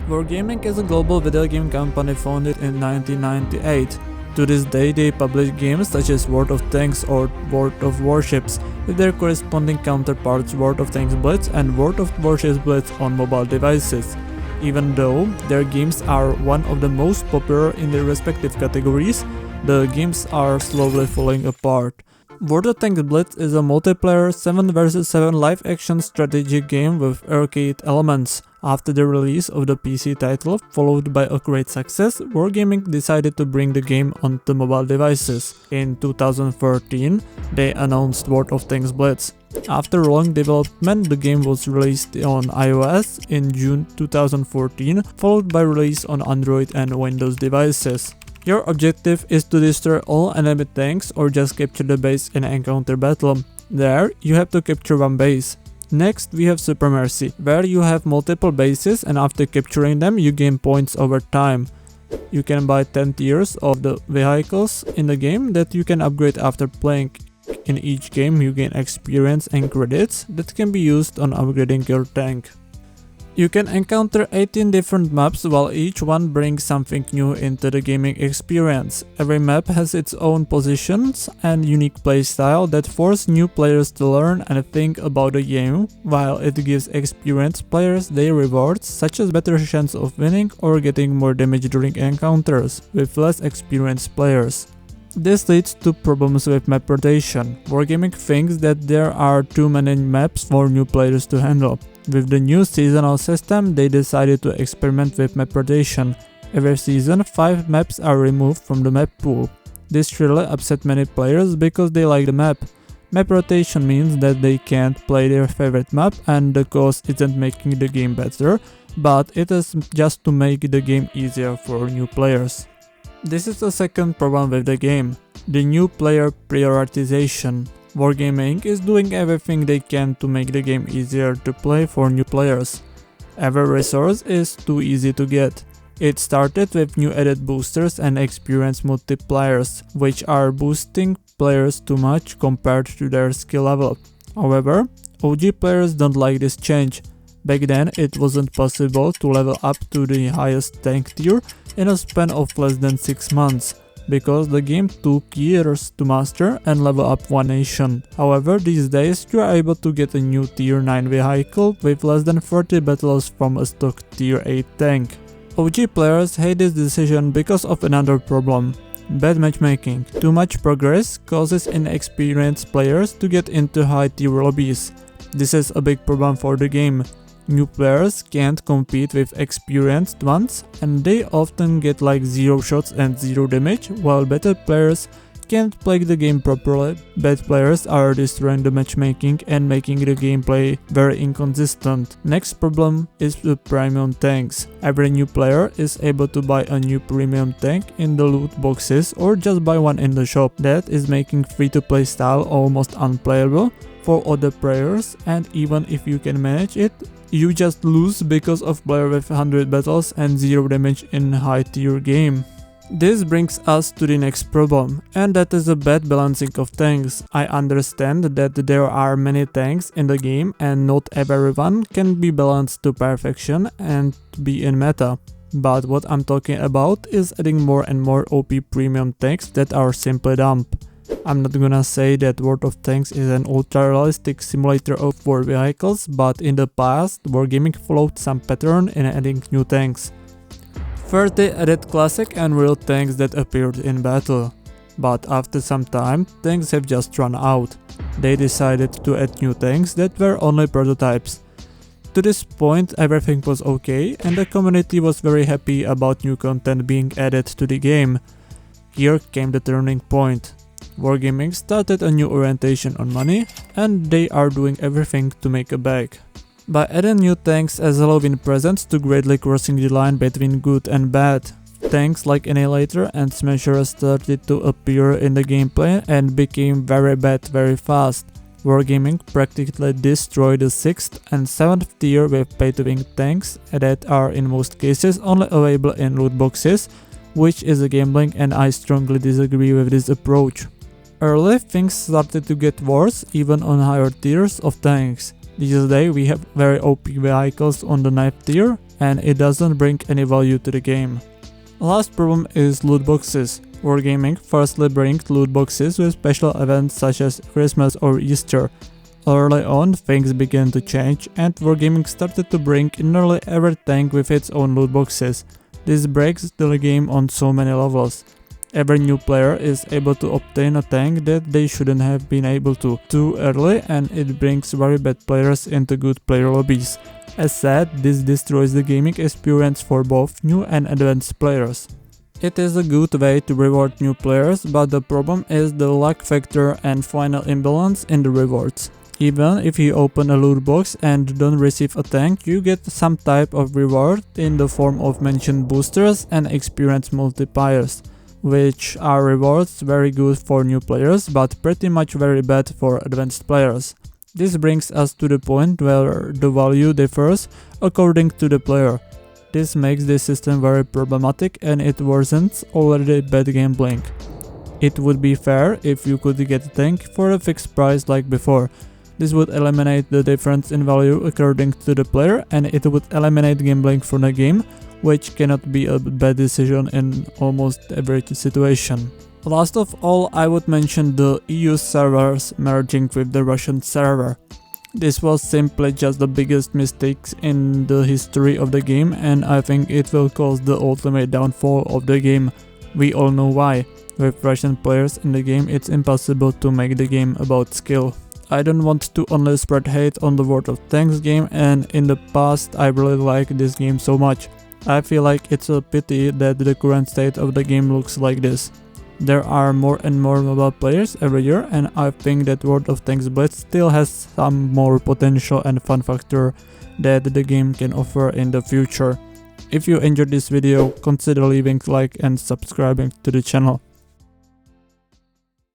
Wargaming is a global video game company founded in 1998. To this day, they publish games such as World of Tanks or World of Warships, with their corresponding counterparts World of Tanks Blitz and World of Warships Blitz on mobile devices. Even though their games are one of the most popular in their respective categories, the games are slowly falling apart. World of Tanks Blitz is a multiplayer 7 vs 7 live-action strategy game with arcade elements. After the release of the PC title, followed by a great success, Wargaming decided to bring the game onto mobile devices. In 2013, they announced World of Tanks Blitz. After long development, the game was released on iOS in June 2014, followed by release on Android and Windows devices. Your objective is to destroy all enemy tanks or just capture the base in an encounter battle. There, you have to capture one base. Next, we have Supremacy, where you have multiple bases and after capturing them, you gain points over time. You can buy 10 tiers of the vehicles in the game that you can upgrade after playing. In each game, you gain experience and credits that can be used on upgrading your tank. You can encounter 18 different maps, while each one brings something new into the gaming experience. Every map has its own positions and unique playstyle that force new players to learn and think about the game, while it gives experienced players their rewards, such as better chance of winning or getting more damage during encounters, with less experienced players. This leads to problems with map rotation. Wargaming thinks that there are too many maps for new players to handle. With the new seasonal system, they decided to experiment with map rotation. Every season, 5 maps are removed from the map pool. This really upset many players because they like the map. Map rotation means that they can't play their favorite map, and the cause isn't making the game better, but it is just to make the game easier for new players. This is the second problem with the game, the new player prioritization. Wargaming is doing everything they can to make the game easier to play for new players. Every resource is too easy to get. It started with new added boosters and experience multipliers, which are boosting players too much compared to their skill level. However, OG players don't like this change. Back then, it wasn't possible to level up to the highest tank tier in a span of less than 6 months, because the game took years to master and level up one nation. However, these days you are able to get a new tier 9 vehicle with less than 40 battles from a stock tier 8 tank. OG players hate this decision because of another problem: bad matchmaking. Too much progress causes inexperienced players to get into high tier lobbies. This is a big problem for the game. New players can't compete with experienced ones, and they often get like 0 shots and 0 damage, while better players can't play the game properly. Bad players are destroying the matchmaking and making the gameplay very inconsistent. Next problem is the premium tanks. Every new player is able to buy a new premium tank in the loot boxes or just buy one in the shop. That is making free-to-play style almost unplayable for other players, and even if you can manage it, you just lose because of player with 100 battles and 0 damage in high tier game. This brings us to the next problem, and that is a bad balancing of tanks. I understand that there are many tanks in the game and not everyone can be balanced to perfection and be in meta. But what I'm talking about is adding more and more OP premium tanks that are simply dumb. I'm not gonna say that World of Tanks is an ultra-realistic simulator of war vehicles, but in the past, Wargaming followed some pattern in adding new tanks. First, they added classic and real tanks that appeared in battle. But after some time, tanks have just run out. They decided to add new tanks that were only prototypes. To this point, everything was okay, and the community was very happy about new content being added to the game. Here came the turning point. Wargaming started a new orientation on money, and they are doing everything to make a bag. By adding new tanks as Halloween presents to greatly crossing the line between good and bad. Tanks like Annihilator and Smasher started to appear in the gameplay and became very bad very fast. Wargaming practically destroyed the 6th and 7th tier with pay-to-win tanks that are in most cases only available in loot boxes, which is gambling, and I strongly disagree with this approach. Early, things started to get worse even on higher tiers of tanks. These days we have very OP vehicles on the 9th tier, and it doesn't bring any value to the game. Last problem is loot boxes. Wargaming firstly brings loot boxes with special events such as Christmas or Easter. Early on, things began to change, and Wargaming started to bring nearly every tank with its own loot boxes. This breaks the game on so many levels. Every new player is able to obtain a tank that they shouldn't have been able to too early, and it brings very bad players into good player lobbies. As said, this destroys the gaming experience for both new and advanced players. It is a good way to reward new players, but the problem is the luck factor and final imbalance in the rewards. Even if you open a loot box and don't receive a tank, you get some type of reward in the form of mentioned boosters and experience multipliers, which are rewards very good for new players but pretty much very bad for advanced players. This brings us to the point where the value differs according to the player. This makes this system very problematic and it worsens already bad gambling. It would be fair if you could get a tank for a fixed price like before. This would eliminate the difference in value according to the player, and it would eliminate gambling from the game, which cannot be a bad decision in almost every situation. Last of all, I would mention the EU servers merging with the Russian server. This was simply just the biggest mistake in the history of the game, and I think it will cause the ultimate downfall of the game. We all know why. With Russian players in the game, it's impossible to make the game about skill. I don't want to only spread hate on the World of Tanks game, and in the past I really liked this game so much. I feel like it's a pity that the current state of the game looks like this. There are more and more mobile players every year, and I think that World of Tanks Blitz still has some more potential and fun factor that the game can offer in the future. If you enjoyed this video, consider leaving a like and subscribing to the channel.